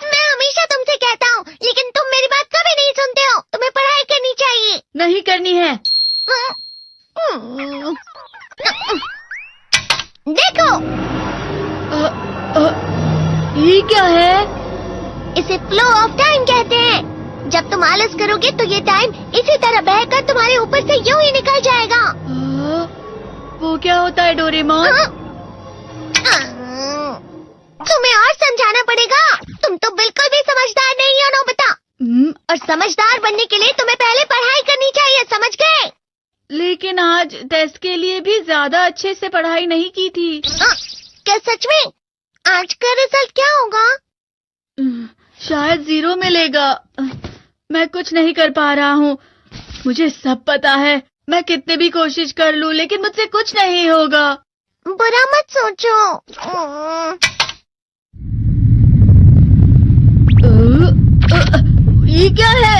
मैं हमेशा तुमसे कहता हूँ, लेकिन तुम मेरी बात कभी नहीं सुनते हो। तुम्हें पढ़ाई करनी चाहिए। नहीं करनी है। देखो, ये क्या है? इसे फ्लो ऑफ टाइम कहते हैं। जब तुम आलस करोगे तो ये टाइम इसी तरह बहकर तुम्हारे ऊपर से यूं ही निकल जाएगा। वो क्या होता है डोरेमोन? तुम्हें और समझाना पड़ेगा। तुम तो बिल्कुल भी समझदार नहीं हो नोबिता। और समझदार बनने के लिए तुम्हें पहले पढ़ाई करनी चाहिए, समझ गए? लेकिन आज टेस्ट के लिए भी ज्यादा अच्छे से पढ़ाई नहीं की थी। क्या सच में? आज का रिजल्ट क्या होगा? शायद 0 मिलेगा। मैं कुछ नहीं कर पा रहा हूँ। मुझे सब पता है। मैं कितने भी कोशिश कर लूँ, लेकिन मुझसे कुछ नहीं होगा। बुरा मत सोचो। ये क्या है?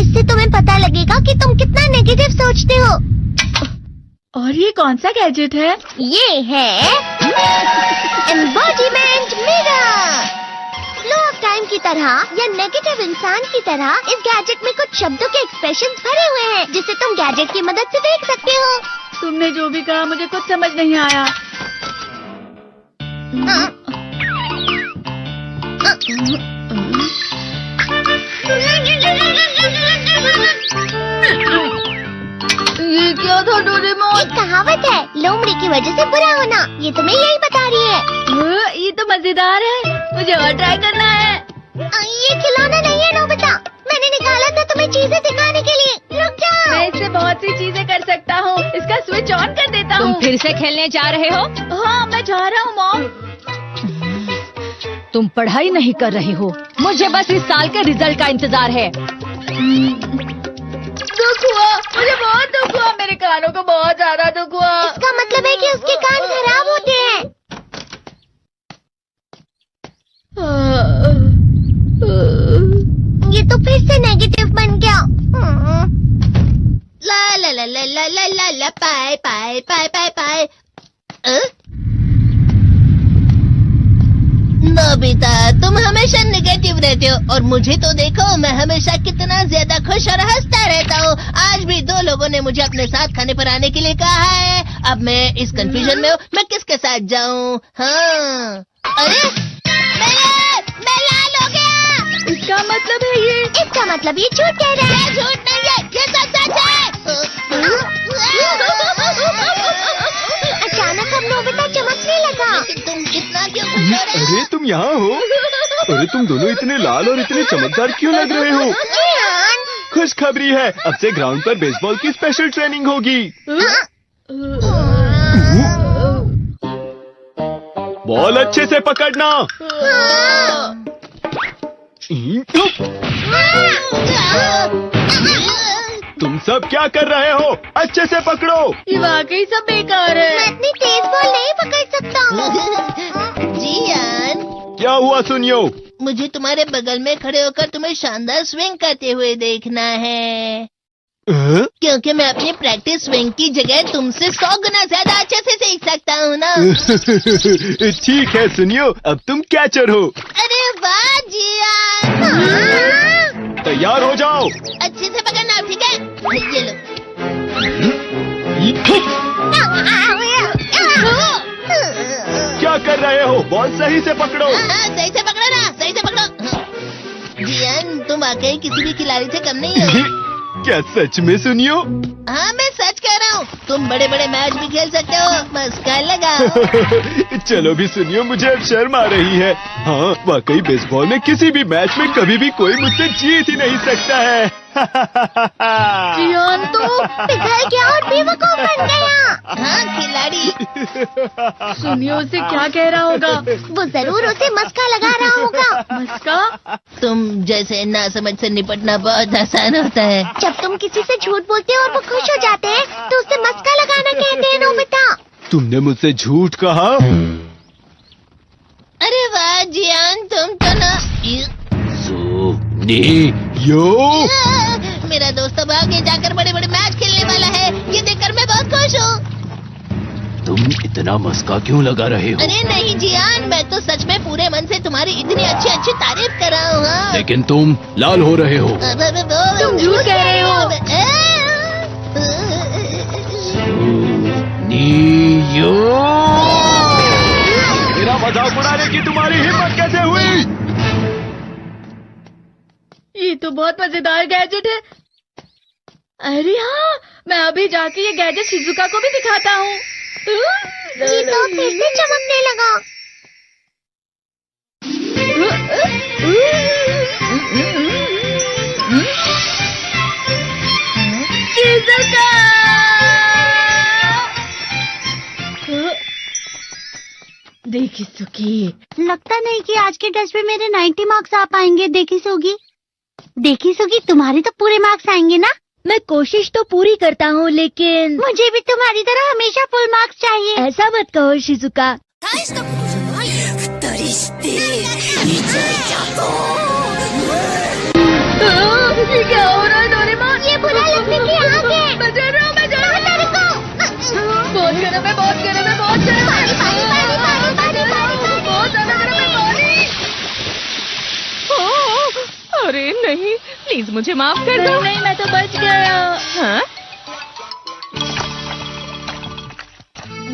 इससे तुम्हें पता लगेगा कि तुम कितना नेगेटिव सोचते हो। और ये कौन सा गैजेट है? ये है embodiment mirror. Flow of time की तरह या नेगेटिव इंसान की तरह इस गैजेट में कुछ शब्दों के एक्सप्रेशंस भरे हुए हैं, जिसे तुम गैजेट की मदद से देख सकते हो। तुमने जो भी कहा मुझे कुछ समझ नहीं आया। ये क्या था डोरेमोन? एक कहावत है, लोमड़ी की वजह से बुरा होना। ये तुम्हें यही बता रही है। ये तो मजेदार है। मुझे और ट्राई करना है। ये खिलौना नहीं है नोबिता। मैंने निकाला था तुम्हें चीजें दिखाने के लिए। रुक जाओ। मैं इससे बहुत सी चीजें कर सकता हूँ। इसका स्विच ऑन कर देता हूँ। तुम फिर से खेलने जा रहे हो? हाँ, मैं जा रहा हूँ मॉम। तुम पढ़ाई नहीं कर रही हो। मुझे बस इस साल के रिजल्ट का इंतजार है। दुख हुआ, मुझे बहुत दुख हुआ। मेरे कानों को बहुत ज्यादा दुख हुआ। इसका मतलब है कि उसके कान खराब होते हैं। ये तो फिर से नेगेटिव बन गया। ला ला ला ला ला ला ला ला पाए पाए पाए पाए पाए। नोबिता, तुम हमेशा नेगेटिव रहते हो और मुझे तो देखो, मैं हमेशा कितना ज्यादा खुश और हंसता रहता हूँ। आज भी 2 लोगों ने मुझे अपने साथ खाने पर आने के लिए कहा है। अब मैं इस कंफ्यूजन में हूँ, मैं किसके साथ जाऊँ? हाँ, अरे मैं लाल हो गया। इसका मतलब है ये? इसका मतलब ये झूठ कह रहा है। झूठ नहीं है, ये सब सच है। अचानक अब नोबिता चमकने लगा। तुम इतना क्यों खुश हो रहे हो? अरे तुम यहाँ हो? अरे तुम दोनों इतने लाल और इतने चमकदार क्यों लग रहे हो? खुशखबरी है, अब से ग्राउंड पर बेसबॉल की स्पेशल ट्रेनिंग होगी। बॉल अच्छे से पकड़ना। तुम सब क्या कर रहे हो? अच्छे से पकड़ो। ये वाकई सब बेकार मैं है। इतनी तेज बॉल नहीं पकड़ सकता हूँ। जियान, क्या हुआ सुनियो? मुझे तुम्हारे बगल में खड़े होकर तुम्हें शानदार स्विंग करते हुए देखना है। क्योंकि मैं अपनी प्रैक्टिस स्विंग की जगह तुमसे 100 गुना ज्यादा अच्छे से सीख सकता हूँ ना। ठीक है सुनियो, अब तुम कैचर हो। अरे वाह जियान। तैयार हो जाओ। अच्छे से पकड़ना, ठीक है? ये लो। क्या कर रहे हो? बॉल सही से पकड़ो। सही से पकड़ो ना, सही से पकड़ो। जियान, तुम वाकई किसी भी खिलाड़ी से कम नहीं हो। क्या सच में सुनियो? हाँ, मैं सच कह रहा हूँ। तुम बड़े बड़े मैच भी खेल सकते हो, बस कर लगाओ। चलो भी सुनियो, मुझे अब शर्म आ रही है। हाँ, वाकई बेसबॉल में किसी भी मैच में कभी भी कोई मुझसे जीत ही नहीं सकता है। जियान तो पिघल गया और बेवकूफ बन गया। हाँ, खिलाड़ी। सुनियो उसे क्या कह रहा होगा? वो जरूर उसे मस्का लगा रहा होगा। मस्का? तुम जैसे नासमझ से निपटना बहुत आसान होता है। जब तुम किसी से झूठ बोलते हो और वो खुश हो जाते हैं, तो उसे मस्का लगाना कहते हैं नोबिता। तुमने मुझसे झूठ कहा? अरे वाह जियान, तुम तो ना। यो मेरा दोस्त अब आगे जाकर बड़े बड़े मैच खेलने वाला है। ये देखकर मैं बहुत खुश हूँ। तुम इतना मस्का क्यों लगा रहे हो? अरे नहीं जियान, मैं तो सच में पूरे मन से तुम्हारी इतनी अच्छी अच्छी तारीफ कर रहा हूँ। हाँ। लेकिन तुम लाल हो रहे हो। तुम झूठ कह रहे हो। नियो, मेरा मजाक उड़ाने की तुम्हारी हिम्मत कैसे हुई? ये तो बहुत मजेदार गैजेट है। अरे हाँ, मैं अभी जाके ये गैजेट शिजुका को भी दिखाता हूँ। जी तो फिर से चमकने लगा। शिजुका! देखी सुकी, लगता नहीं कि आज के टेस्ट में मेरे 90 मार्क्स आ पाएंगे। देखी सुगी, तुम्हारे तो पूरे मार्क्स आएंगे ना? मैं कोशिश तो पूरी करता हूँ, लेकिन मुझे भी तुम्हारी तरह हमेशा फुल मार्क्स चाहिए। ऐसा मत कहो शिजुका। ये क्या हो रहा है डोरेमोन? ये बुरा लगने की आग है। मैं डर रहा हूँ, मैं डर रहा हूँ। बहुत गर्म है, बहुत गर्म है, बहुत गर्म है। बहुत ज्यादा गर्म है पानी। अरे नहीं, प्लीज मुझे माफ कर दो। नहीं, मैं तो बच गया। हाँ?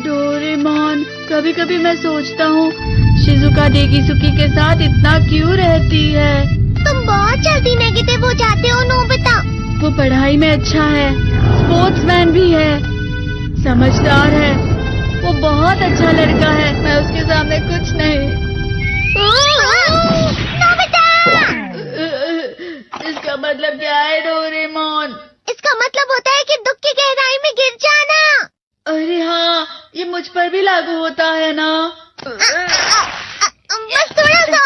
डोरेमोन, कभी कभी मैं सोचता हूँ शिजुका डेकिसुकी के साथ इतना क्यों रहती है। तुम बहुत जल्दी नेगेटिव हो जाते हो नोबिता। वो पढ़ाई में अच्छा है, स्पोर्ट्समैन भी है, समझदार है, वो बहुत अच्छा लड़का है। मैं उसके सामने कुछ नहीं। नोबिता! इसका मतलब क्या है डोरेमोन? इसका मतलब होता है कि दुख की गहराई में गिर जाना। अरे हाँ, ये मुझ पर भी लागू होता है ना। बस थोड़ा सा।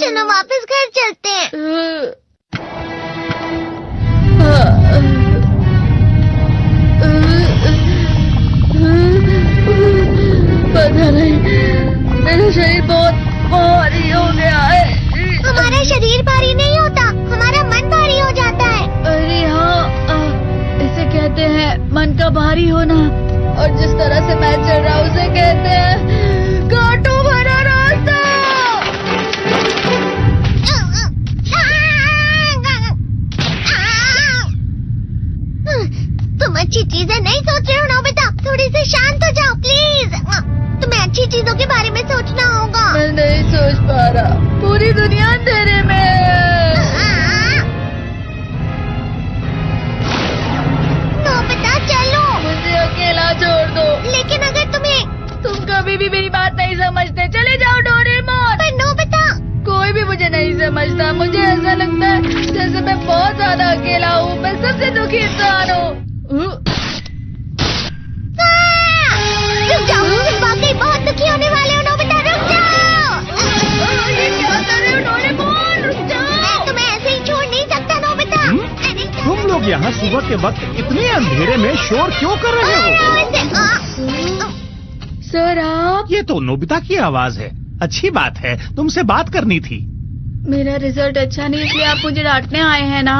चलो वापस घर चलते हैं। पता नहीं, मेरा शरीर बहुत भारी हो गया है। हमारा शरीर भारी नहीं होता, हमारा मन भारी हो जाता है। अरे हाँ, इसे कहते हैं मन का भारी होना। और जिस तरह से मैं चल रहा हूँ उसे कहते हैं कांटों भरा रास्ता। तुम अच्छी चीजें नहीं सोच रहे हो नोबिता, थोड़ी सी शांत हो जाओ प्लीज। तुम्हें अच्छी चीजों के बारे में सोचना होगा। मैं नहीं सोच पा रहा, पूरी दुनिया अंधेरे में है। नोबिता चलो। मुझे अकेला छोड़ दो। लेकिन अगर तुम कभी भी मेरी बात नहीं समझते, चले जाओ डोरेमोन। पर नोबिता, कोई भी मुझे नहीं समझता। मुझे ऐसा लगता है जैसे मैं बहुत ज्यादा अकेला हूँ, मैं सबसे दुखी इंसान हूँ। रुक जाओ, तुम वाकई बहुत दुखी होने वाले हो नोबिता, रुक जाओ। ये क्या कर रहे हो डोरेमोन? रुक जाओ। मैं तुम्हें ऐसे ही छोड़ नहीं सकता नोबिता। तुम लोग यहाँ सुबह के वक्त इतने अंधेरे में शोर क्यों कर रहे हो? सर आप? ये तो नोबिता की आवाज है। अच्छी बात है, तुमसे बात करनी थी। मेरा रिजल्ट अच्छा नहीं, इसलिए आप मुझे डांटने आए हैं ना?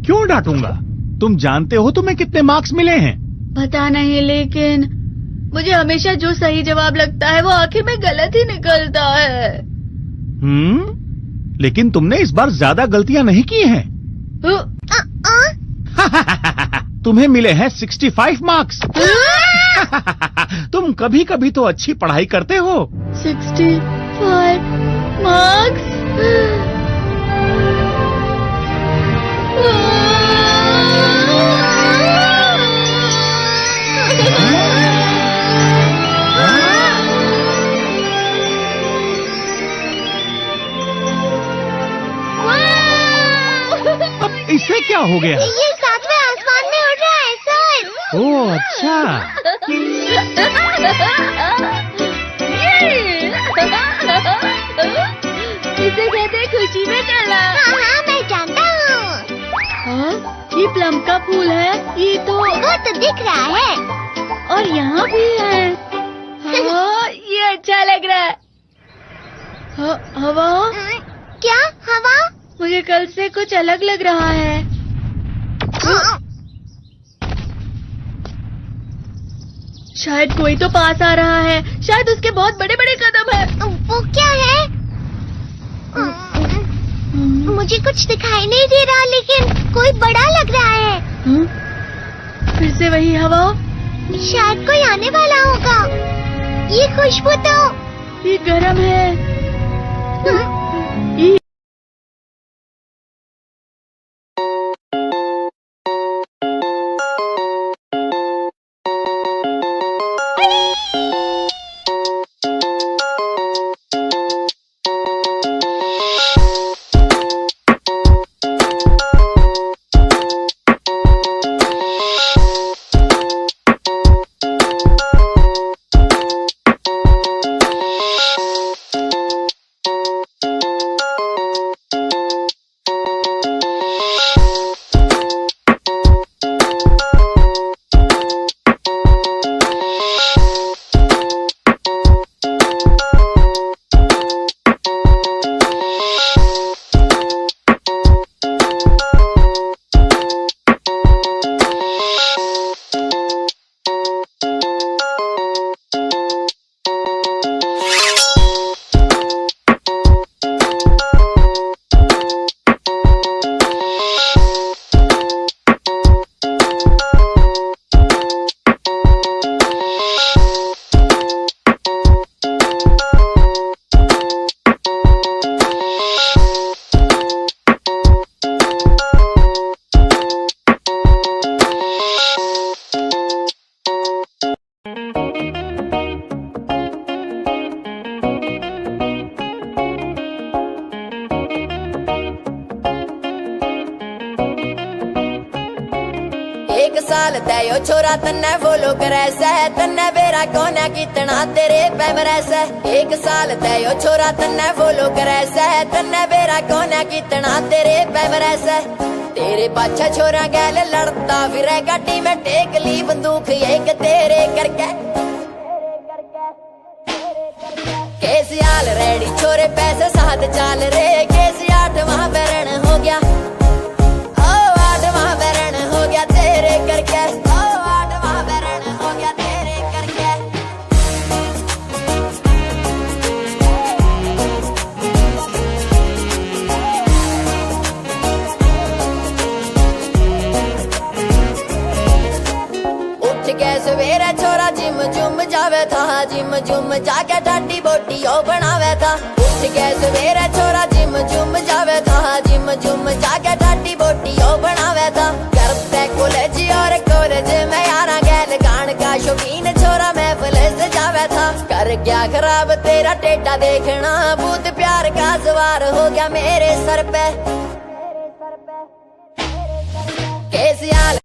क्यों डांटूंगा? तुम जानते हो तुम्हें कितने मार्क्स मिले हैं? पता नहीं, लेकिन मुझे हमेशा जो सही जवाब लगता है वो आखिर में गलत ही निकलता है। लेकिन तुमने इस बार ज्यादा गलतियां नहीं की हैं। तुम्हें मिले हैं 65 मार्क्स। तुम कभी कभी तो अच्छी पढ़ाई करते हो। 65 मार्क्स? अब इससे क्या हो गया? ये सातवें आसमान में उड़ रहा है सर। ओह अच्छा। इसे कहते हैं खुशी में चला। हाँ, मैं जानता हूँ। हाँ, ये प्लम का फूल है। ये तो वो तो दिख रहा है। और यहाँ भी है। हाँ, ये अच्छा लग रहा है। हवा? क्या हवा? मुझे कल से कुछ अलग लग रहा है। शायद कोई तो पास आ रहा है। शायद उसके बहुत बड़े बड़े कदम है। वो क्या है? मुझे कुछ दिखाई नहीं दे रहा, लेकिन कोई बड़ा लग रहा है। फिर से वही हवा। शायद कोई आने वाला होगा। ये खुशबू तो ये गर्म है। ये एक साल तयो छोरा तन्ने फॉलो करे से, तन्ने बेरा कोने कितना तेरे पैमरे से। एक साल तयो छोरा तन्ने फॉलो करे से, तन्ने बेरा कोने कितना तेरे पैमरे से। तेरे पाछा छोरा गैल लड़ता फिर गाड़ी में टेक ली बंदूक एक तेरे करके। कैसे हाल रेडी छोरे पैसे साथ चाल रे, कैसे 8वां बैरन हो गया। तेरे करके 8वां बैरन हो गया तेरे करके। उठ के सवेरे छोरा जिम जुम जावे था, जिम जुम जाके ठाडी बोटी ओ बनावे था। उठ के सवेरे छोरा जिम जुम जावे था, जिम जुम जाके ठाडी बोटी ओ बनावे था। कॉलेज और कॉलेज में यारा गैल गान का शौकीन छोरा महफिल से जावे था। कर क्या खराब तेरा टेटा देखना, भूत प्यार का सवार हो गया मेरे सर पे। कैसे हाल